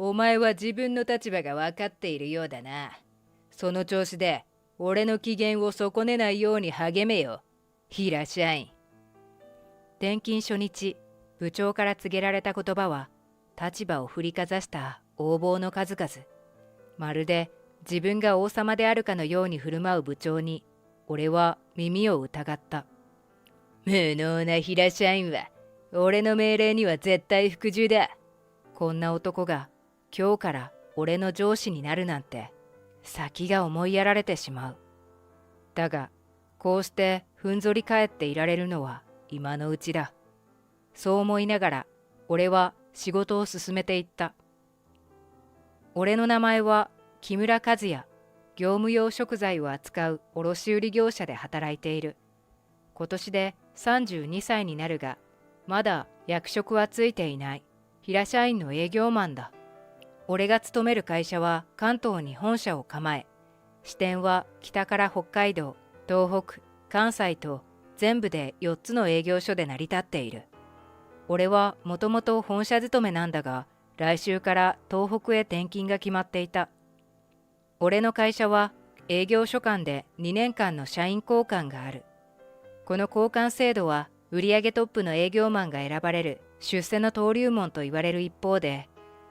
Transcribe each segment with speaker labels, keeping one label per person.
Speaker 1: お前は自分の立場が分かっているようだな。その調子で俺の機嫌を損ねないように励めよ、平社員。転勤初日、部長から告げられた言葉は、立場を振りかざした横暴の数々。まるで自分が王様であるかのように振る舞う部長に、俺は耳を疑った。無能な平社員は、俺の命令には絶対服従だ。こんな男が今日から俺の上司になるなんて、先が思いやられてしまう。だが、こうしてふんぞり返っていられるのは今のうちだ。そう思いながら、俺は仕事を進めていった。俺の名前は木村和也。業務用食材を扱う卸売業者で働いている。今年で32歳になるが、まだ役職はついていない平社員の営業マンだ。俺が勤める会社は関東に本社を構え、支店は北から北海道、東北、関西と全部で4つの営業所で成り立っている。俺はもともと本社勤めなんだが、来週から東北へ転勤が決まっていた。俺の会社は営業所間で2年間の社員交換がある。この交換制度は売上トップの営業マンが選ばれる出世の登竜門と言われる一方で、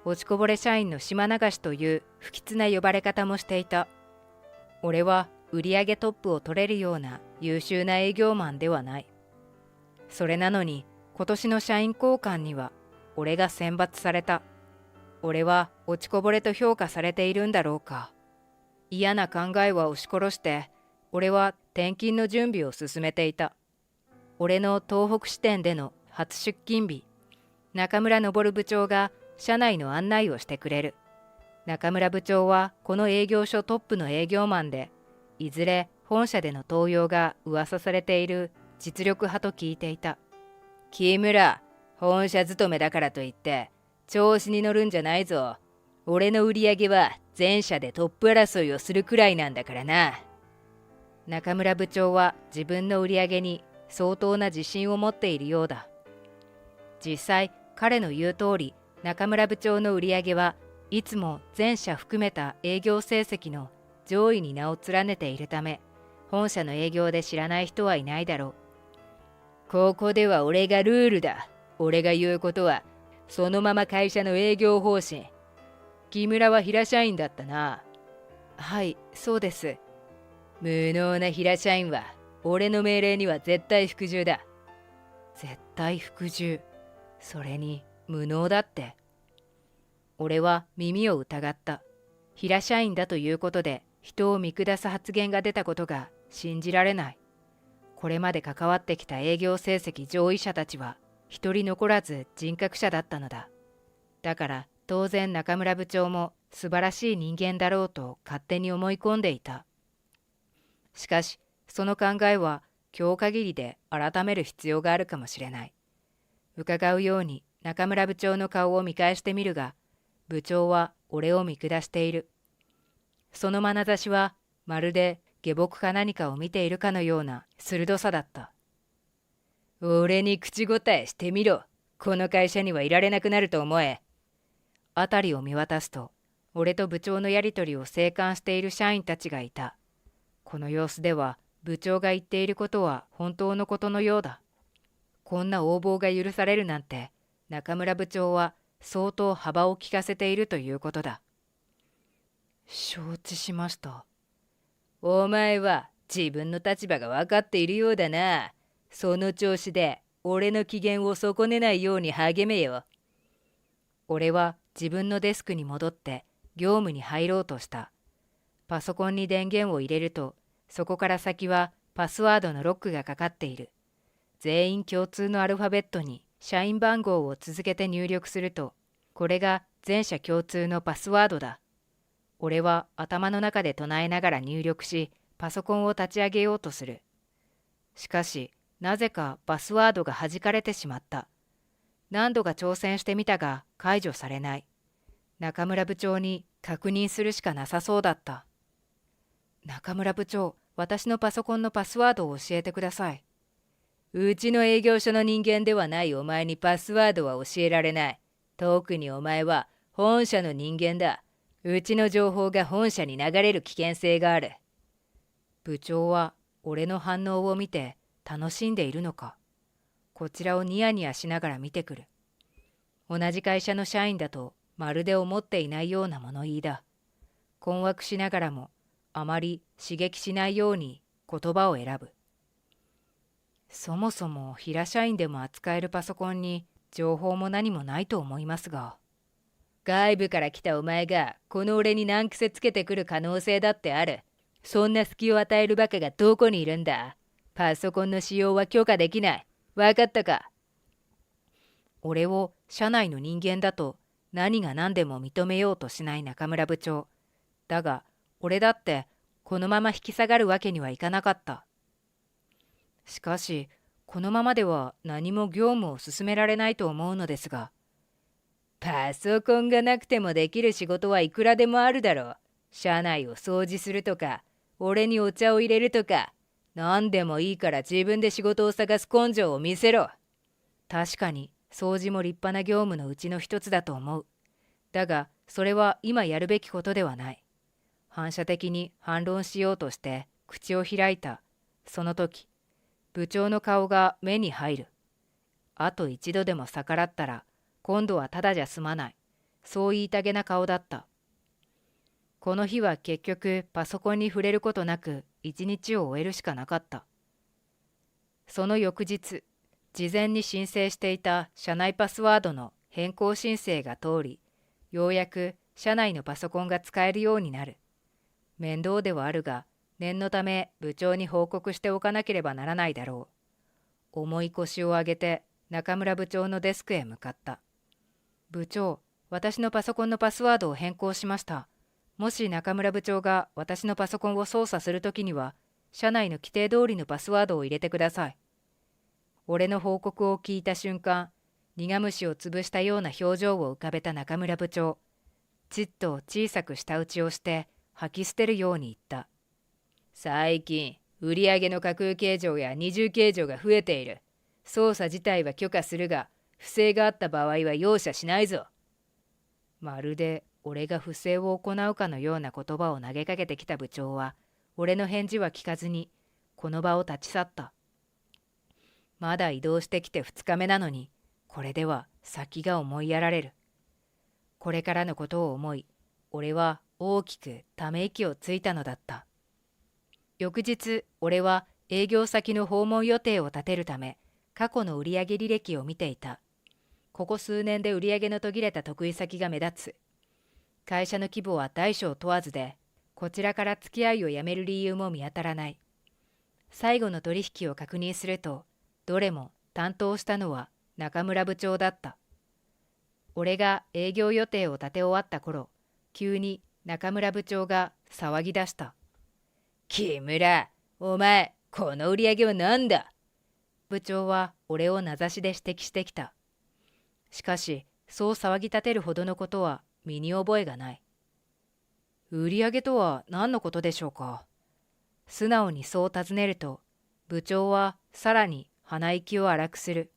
Speaker 1: 落ちこぼれ社員の島流しという不吉な呼ばれ方もしていた。俺は売上トップを取れるような優秀な営業マンではない。それなのに今年の社員交換には俺が選抜された。俺は落ちこぼれと評価されているんだろうか。嫌な考えは押し殺して、俺は転勤の準備を進めていた。俺の東北支店での初出勤日、中村昇部長が社内の案内をしてくれる。中村部長はこの営業所トップの営業マンで、いずれ本社での登用が噂されている実力派と聞いていた。木村、本社勤めだからといって調子に乗るんじゃないぞ。俺の売り上げは全社でトップ争いをするくらいなんだからな。中村部長は自分の売り上げに相当な自信を持っているようだ。実際、彼の言う通り、中村部長の売り上げはいつも全社含めた営業成績の上位に名を連ねているため、本社の営業で知らない人はいないだろう。ここでは俺がルールだ。俺が言うことはそのまま会社の営業方針。木村は平社員だったな。はい、そうです。無能な平社員は俺の命令には絶対服従だ。絶対服従。それに無能だって。俺は耳を疑った。平社員だということで人を見下す発言が出たことが信じられない。これまで関わってきた営業成績上位者たちは一人残らず人格者だったのだ。だから当然中村部長も素晴らしい人間だろうと勝手に思い込んでいた。しかしその考えは今日限りで改める必要があるかもしれない。伺うように中村部長の顔を見返してみるが、部長は俺を見下している。その眼差しはまるで下僕か何かを見ているかのような鋭さだった。俺に口答えしてみろ。この会社にはいられなくなると思え。辺りを見渡すと、俺と部長のやりとりを静観している社員たちがいた。この様子では部長が言っていることは本当のことのようだ。こんな横暴が許されるなんて、中村部長は相当幅を利かせているということだ。承知しました。お前は自分の立場が分かっているようだな。その調子で俺の機嫌を損ねないように励めよ。俺は自分のデスクに戻って業務に入ろうとした。パソコンに電源を入れると、そこから先はパスワードのロックがかかっている。全員共通のアルファベットに社員番号を続けて入力すると、これが全社共通のパスワードだ。俺は頭の中で唱えながら入力し、パソコンを立ち上げようとする。しかし、なぜかパスワードが弾かれてしまった。何度か挑戦してみたが解除されない。中村部長に確認するしかなさそうだった。中村部長、私のパソコンのパスワードを教えてください。うちの営業所の人間ではないお前にパスワードは教えられない。特にお前は本社の人間だ。うちの情報が本社に流れる危険性がある。部長は俺の反応を見て楽しんでいるのか、こちらをニヤニヤしながら見てくる。同じ会社の社員だとまるで思っていないような物言いだ。困惑しながらもあまり刺激しないように言葉を選ぶ。そもそも平社員でも扱えるパソコンに情報も何もないと思いますが。外部から来たお前がこの俺に難癖つけてくる可能性だってある。そんな隙を与えるバカがどこにいるんだ。パソコンの使用は許可できない。わかったか。俺を社内の人間だと何が何でも認めようとしない中村部長。だが俺だってこのまま引き下がるわけにはいかなかった。しかしこのままでは何も業務を進められないと思うのですが。パソコンがなくてもできる仕事はいくらでもあるだろう。社内を掃除するとか、俺にお茶を入れるとか、何でもいいから自分で仕事を探す根性を見せろ。確かに掃除も立派な業務のうちの一つだと思う。だがそれは今やるべきことではない。反射的に反論しようとして口を開いた。その時、部長の顔が目に入る。あと一度でも逆らったら、今度はただじゃ済まない。そう言いたげな顔だった。この日は結局パソコンに触れることなく一日を終えるしかなかった。その翌日、事前に申請していた社内パスワードの変更申請が通り、ようやく社内のパソコンが使えるようになる。面倒ではあるが、念のため部長に報告しておかなければならないだろう。重い腰を上げて中村部長のデスクへ向かった。部長、私のパソコンのパスワードを変更しました。もし中村部長が私のパソコンを操作するときには、社内の規定通りのパスワードを入れてください。俺の報告を聞いた瞬間、苦虫を潰したような表情を浮かべた中村部長。ちっと小さく舌打ちをして吐き捨てるように言った。最近、売上の架空計上や二重計上が増えている。操作自体は許可するが、不正があった場合は容赦しないぞ。まるで俺が不正を行うかのような言葉を投げかけてきた部長は、俺の返事は聞かずに、この場を立ち去った。まだ移動してきて2日目なのに、これでは先が思いやられる。これからのことを思い、俺は大きくため息をついたのだった。翌日、俺は営業先の訪問予定を立てるため、過去の売上履歴を見ていた。ここ数年で売上の途切れた得意先が目立つ。会社の規模は大小問わずで、こちらから付き合いをやめる理由も見当たらない。最後の取引を確認すると、どれも担当したのは中村部長だった。俺が営業予定を立て終わった頃、急に中村部長が騒ぎ出した。木村、お前、この売り上げは何だ？部長は俺を名指しで指摘してきた。しかし、そう騒ぎ立てるほどのことは身に覚えがない。売り上げとは何のことでしょうか？素直にそう尋ねると、部長はさらに鼻息を荒くする。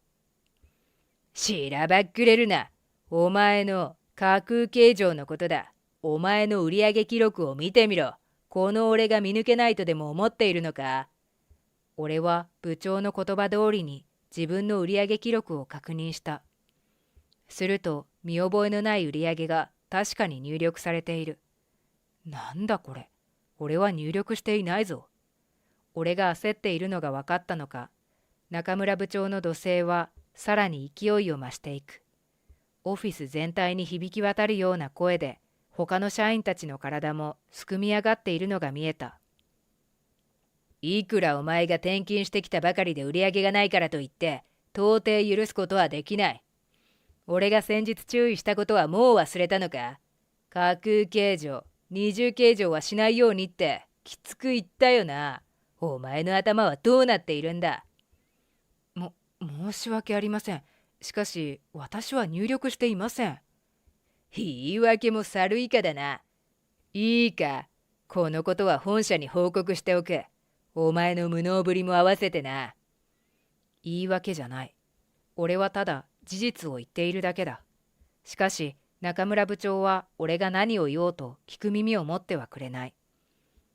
Speaker 1: しらばっくれるな。お前の架空計上のことだ。お前の売上記録を見てみろ。この俺が見抜けないとでも思っているのか？俺は部長の言葉通りに自分の売上記録を確認した。すると見覚えのない売上が確かに入力されている。なんだこれ。俺は入力していないぞ。俺が焦っているのが分かったのか、中村部長の怒声はさらに勢いを増していく。オフィス全体に響き渡るような声で、他の社員たちの体もすくみ上がっているのが見えた。いくらお前が転勤してきたばかりで売り上げがないからといって、到底許すことはできない。俺が先日注意したことはもう忘れたのか？架空計上、二重計上はしないようにってきつく言ったよな。お前の頭はどうなっているんだ？申し訳ありません。しかし、私は入力していません。言い訳も猿以下だな。いいか、このことは本社に報告しておく。お前の無能ぶりも合わせてな。言い訳じゃない。俺はただ事実を言っているだけだ。しかし、中村部長は俺が何を言おうと聞く耳を持ってはくれない。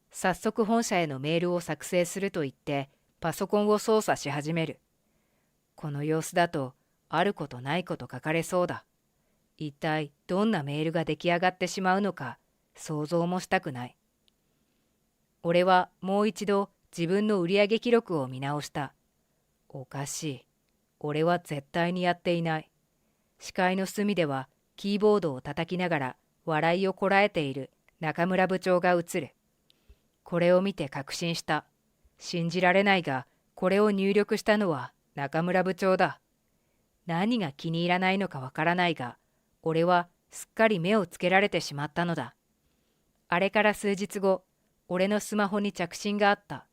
Speaker 1: 早速本社へのメールを作成すると言ってパソコンを操作し始める。この様子だとあることないこと書かれそうだ。一体どんなメールが出来上がってしまうのか想像もしたくない。俺はもう一度自分の売上記録を見直した。おかしい。俺は絶対にやっていない。視界の隅ではキーボードを叩きながら笑いをこらえている中村部長が映る。これを見て確信した。信じられないが、これを入力したのは中村部長だ。何が気に入らないのかわからないが、俺はすっかり目をつけられてしまったのだ。あれから数日後、俺のスマホに着信があった。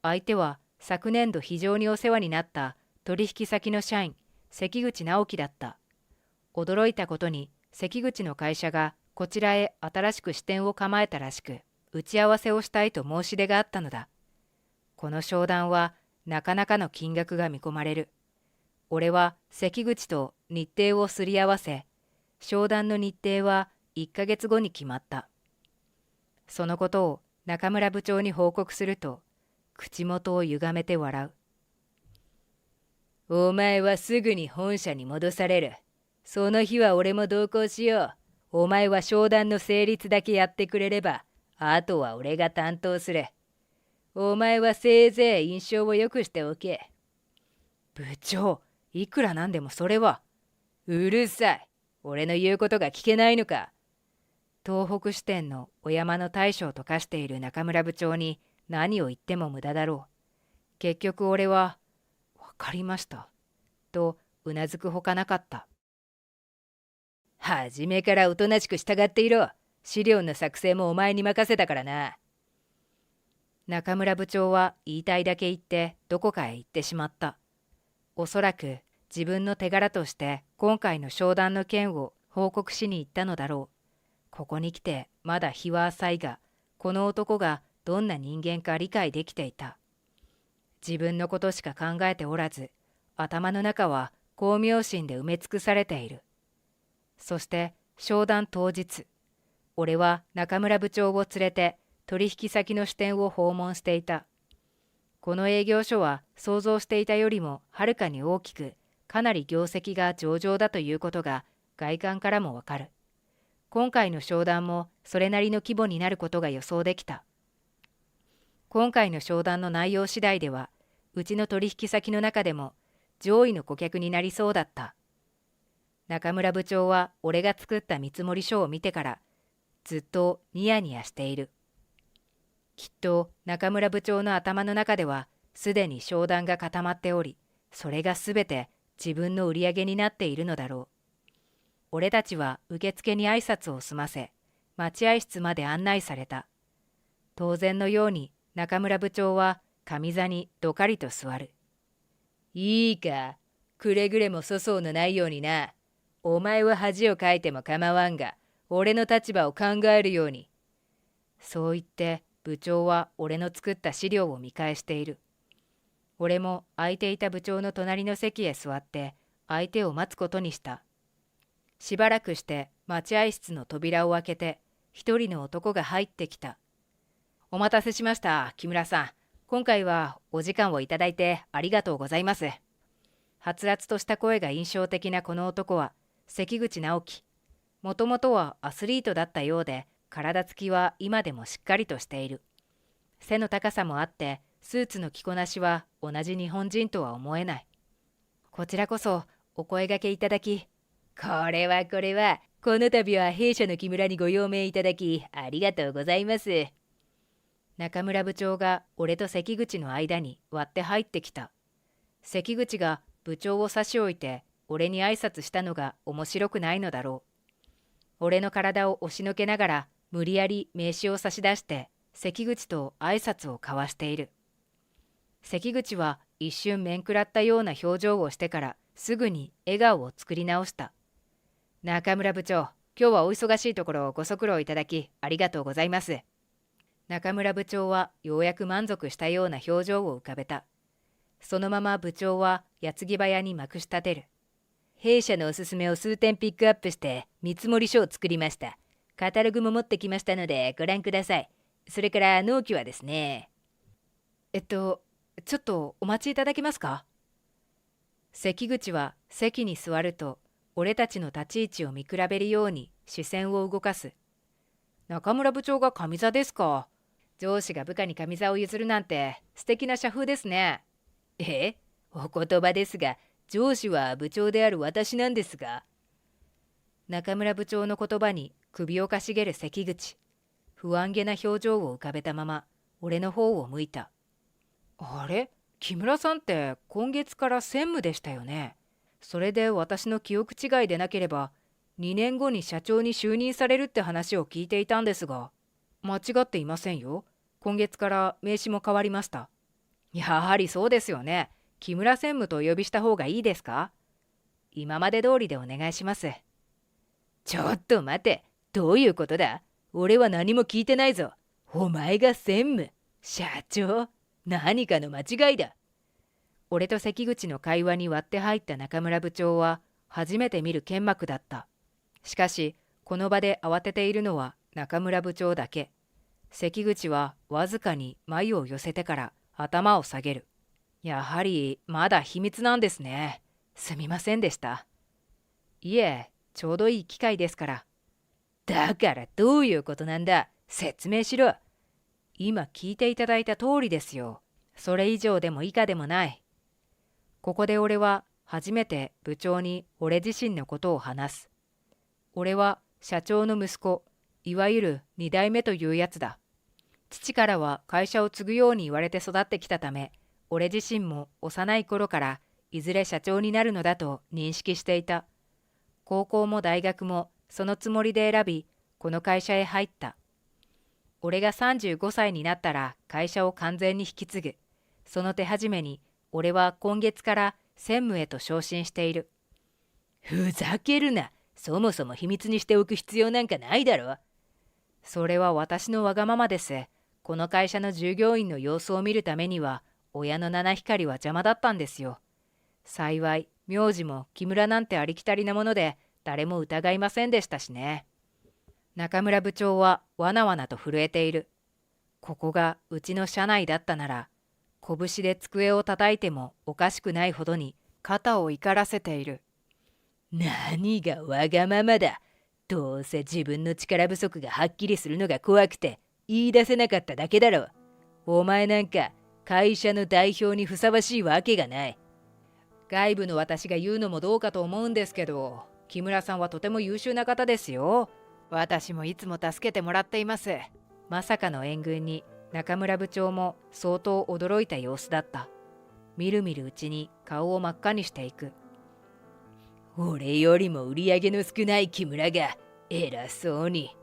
Speaker 1: 相手は昨年度非常にお世話になった取引先の社員、関口直樹だった。驚いたことに関口の会社がこちらへ新しく支店を構えたらしく、打ち合わせをしたいと申し出があったのだ。この商談はなかなかの金額が見込まれる。俺は関口と日程をすり合わせ、商談の日程は1ヶ月後に決まった。そのことを中村部長に報告すると、口元を歪めて笑う。お前はすぐに本社に戻される。その日は俺も同行しよう。お前は商談の成立だけやってくれれば、あとは俺が担当する。お前はせいぜい印象を良くしておけ。部長、いくらなんでもそれは。うるさい。俺の言うことが聞けないのか。東北支店のお山の大将と化している中村部長に何を言っても無駄だろう。結局俺は、わかりました。とうなずくほかなかった。はじめからおとなしく従っていろ。資料の作成もお前に任せたからな。中村部長は言いたいだけ言ってどこかへ行ってしまった。おそらく自分の手柄として今回の商談の件を報告しに行ったのだろう。ここに来てまだ日は浅いが、この男がどんな人間か理解できていた。自分のことしか考えておらず、頭の中は功名心で埋め尽くされている。そして商談当日、俺は中村部長を連れて取引先の支店を訪問していた。この営業所は想像していたよりもはるかに大きく、かなり業績が上々だということが外観からもわかる。今回の商談もそれなりの規模になることが予想できた。今回の商談の内容次第では、うちの取引先の中でも上位の顧客になりそうだった。中村部長は俺が作った見積書を見てからずっとニヤニヤしている。きっと中村部長の頭の中ではすでに商談が固まっており、それがすべて自分の売り上げになっているのだろう。俺たちは受付に挨拶を済ませ、待合室まで案内された。当然のように中村部長は上座にどかりと座る。いいか、くれぐれも粗相のないようにな。お前は恥をかいても構わんが、俺の立場を考えるように。そう言って部長は俺の作った資料を見返している。俺も空いていた部長の隣の席へ座って相手を待つことにした。しばらくして待合室の扉を開けて一人の男が入ってきた。お待たせしました、木村さん。今回はお時間をいただいてありがとうございます。はつらつとした声が印象的なこの男は関口直樹。もともとはアスリートだったようで、体つきは今でもしっかりとしている。背の高さもあって、スーツの着こなしは同じ日本人とは思えない。こちらこそお声掛けいただき、これは、この度は弊社の木村にご用命いただき、ありがとうございます。中村部長が俺と関口の間に割って入ってきた。関口が部長を差し置いて俺に挨拶したのが面白くないのだろう。俺の体を押しのけながら無理やり名刺を差し出して関口と挨拶を交わしている。関口は一瞬面食らったような表情をしてからすぐに笑顔を作り直した。中村部長、今日はお忙しいところご足労いただきありがとうございます。中村部長はようやく満足したような表情を浮かべた。そのまま部長は矢継ぎ早にまくし立てる。弊社のおすすめを数点ピックアップして見積書を作りました。カタログも持ってきましたのでご覧ください。それから納期はですね。ちょっとお待ちいただけますか？関口は席に座ると、俺たちの立ち位置を見比べるように視線を動かす。中村部長が上座ですか。上司が部下に上座を譲るなんて素敵な社風ですね。お言葉ですが、上司は部長である私なんですが。中村部長の言葉に首をかしげる関口。不安げな表情を浮かべたまま、俺の方を向いた。あれ、木村さんって今月から専務でしたよね。それで私の記憶違いでなければ、2年後に社長に就任されるって話を聞いていたんですが、間違っていませんよ。今月から名刺も変わりました。やはりそうですよね。木村専務とお呼びした方がいいですか？今まで通りでお願いします。ちょっと待て。どういうことだ？俺は何も聞いてないぞ。お前が専務、社長、何かの間違いだ。俺と関口の会話に割って入った中村部長は初めて見る剣幕だった。しかし、この場で慌てているのは中村部長だけ。関口はわずかに眉を寄せてから頭を下げる。やはりまだ秘密なんですね。すみませんでした。いえ、ちょうどいい機会ですから。だからどういうことなんだ。説明しろ。今聞いていただいた通りですよ。それ以上でも以下でもない。ここで俺は初めて部長に俺自身のことを話す。俺は社長の息子、いわゆる二代目というやつだ。父からは会社を継ぐように言われて育ってきたため、俺自身も幼い頃からいずれ社長になるのだと認識していた。高校も大学もそのつもりで選び、この会社へ入った。俺が35歳になったら会社を完全に引き継ぐ。その手始めに、俺は今月から専務へと昇進している。ふざけるな。そもそも秘密にしておく必要なんかないだろ。それは私のわがままです。この会社の従業員の様子を見るためには、親の七光は邪魔だったんですよ。幸い、名字も木村なんてありきたりなもので、誰も疑いませんでしたしね。中村部長はわなわなと震えている。ここがうちの社内だったなら、拳で机を叩いてもおかしくないほどに肩を怒らせている。何がわがままだ。どうせ自分の力不足がはっきりするのが怖くて言い出せなかっただけだろう。お前なんか会社の代表にふさわしいわけがない。外部の私が言うのもどうかと思うんですけど、木村さんはとても優秀な方ですよ。私もいつも助けてもらっています。まさかの援軍に中村部長も相当驚いた様子だった。みるみるうちに顔を真っ赤にしていく。俺よりも売り上げの少ない木村が偉そうに。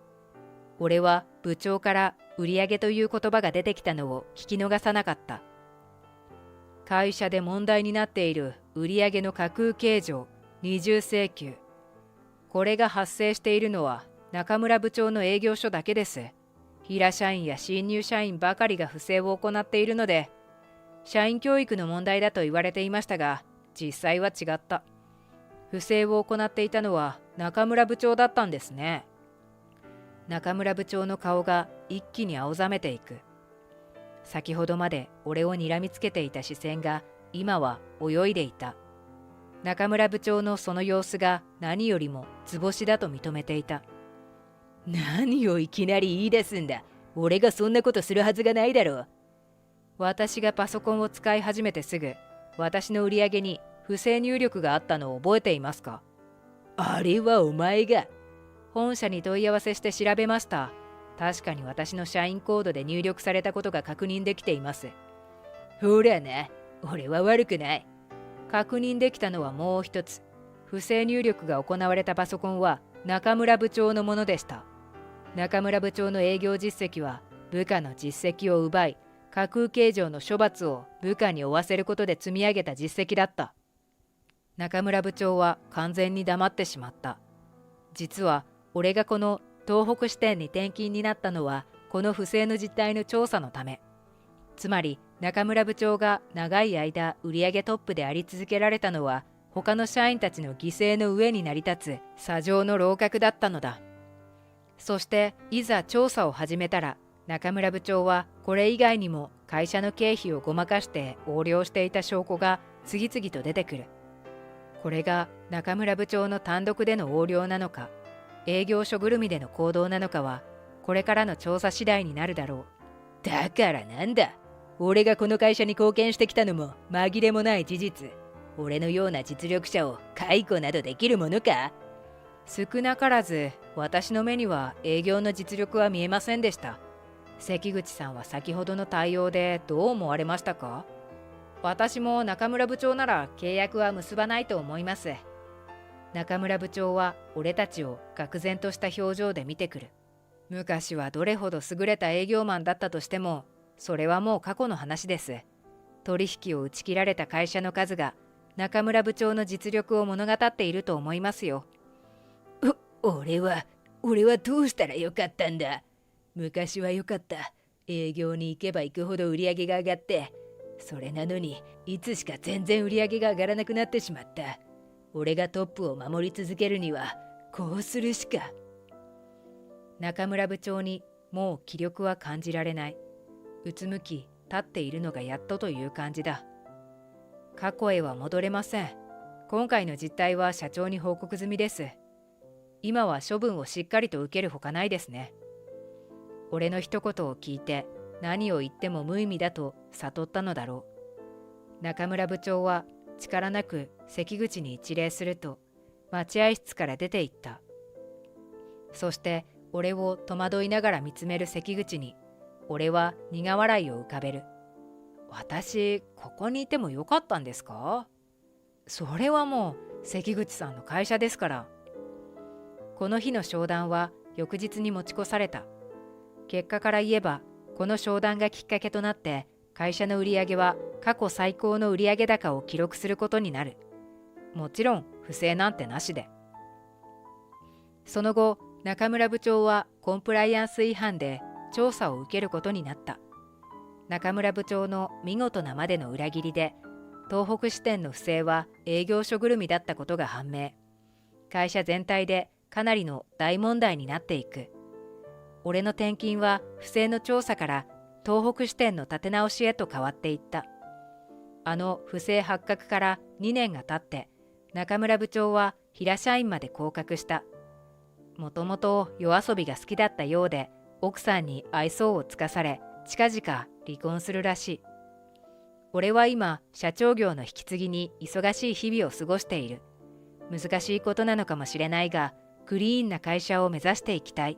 Speaker 1: 俺は部長から売り上げという言葉が出てきたのを聞き逃さなかった。会社で問題になっている売り上げの架空計上、二重請求。これが発生しているのは中村部長の営業所だけです。平社員や新入社員ばかりが不正を行っているので、社員教育の問題だと言われていましたが、実際は違った。不正を行っていたのは中村部長だったんですね。中村部長の顔が一気に青ざめていく。先ほどまで俺を睨みつけていた視線が今は泳いでいた。中村部長のその様子が何よりも図星だと認めていた。何をいきなり言い出すんだ。俺がそんなことするはずがないだろう。私がパソコンを使い始めてすぐ、私の売り上げに不正入力があったのを覚えていますか？あれはお前が。本社に問い合わせして調べました。確かに私の社員コードで入力されたことが確認できています。ほらな、俺は悪くない。確認できたのはもう一つ。不正入力が行われたパソコンは中村部長のものでした。中村部長の営業実績は部下の実績を奪い、架空計上の処罰を部下に負わせることで積み上げた実績だった。中村部長は完全に黙ってしまった。実は俺がこの東北支店に転勤になったのはこの不正の実態の調査のため。つまり中村部長が長い間売上トップであり続けられたのは他の社員たちの犠牲の上に成り立つ砂上の楼閣だったのだ。そしていざ調査を始めたら、中村部長はこれ以外にも会社の経費をごまかして横領していた証拠が次々と出てくる。これが中村部長の単独での横領なのか、営業所ぐるみでの行動なのかは、これからの調査次第になるだろう。だからなんだ。俺がこの会社に貢献してきたのも紛れもない事実。俺のような実力者を解雇などできるものか？少なからず私の目には営業の実力は見えませんでした。関口さんは先ほどの対応でどう思われましたか？私も中村部長なら契約は結ばないと思います。中村部長は俺たちを愕然とした表情で見てくる。昔はどれほど優れた営業マンだったとしても、それはもう過去の話です。取引を打ち切られた会社の数が中村部長の実力を物語っていると思いますよ。俺はどうしたらよかったんだ。昔はよかった。営業に行けば行くほど売り上げが上がって、それなのにいつしか全然売り上げが上がらなくなってしまった。俺がトップを守り続けるにはこうするしか。中村部長にもう気力は感じられない。うつむき立っているのがやっとという感じだ。過去へは戻れません。今回の実態は社長に報告済みです。今は処分をしっかりと受けるほかないですね。俺の一言を聞いて何を言っても無意味だと悟ったのだろう。中村部長は力なく関口に一礼すると待合室から出て行った。そして俺を戸惑いながら見つめる関口に俺は苦笑いを浮かべる。私ここにいてもよかったんですか？それはもう関口さんの会社ですから。この日の商談は翌日に持ち越された。結果から言えばこの商談がきっかけとなって会社の売上は過去最高の売上高を記録することになる。もちろん不正なんてなしで。その後中村部長はコンプライアンス違反で調査を受けることになった。中村部長の見事なまでの裏切りで東北支店の不正は営業所ぐるみだったことが判明。会社全体でかなりの大問題になっていく。俺の転勤は不正の調査から東北支店の立て直しへと変わっていった。あの不正発覚から2年が経って中村部長は平社員まで降格した。もともと夜遊びが好きだったようで奥さんに愛想をつかされ近々離婚するらしい。俺は今社長業の引き継ぎに忙しい日々を過ごしている。難しいことなのかもしれないがクリーンな会社を目指していきたい。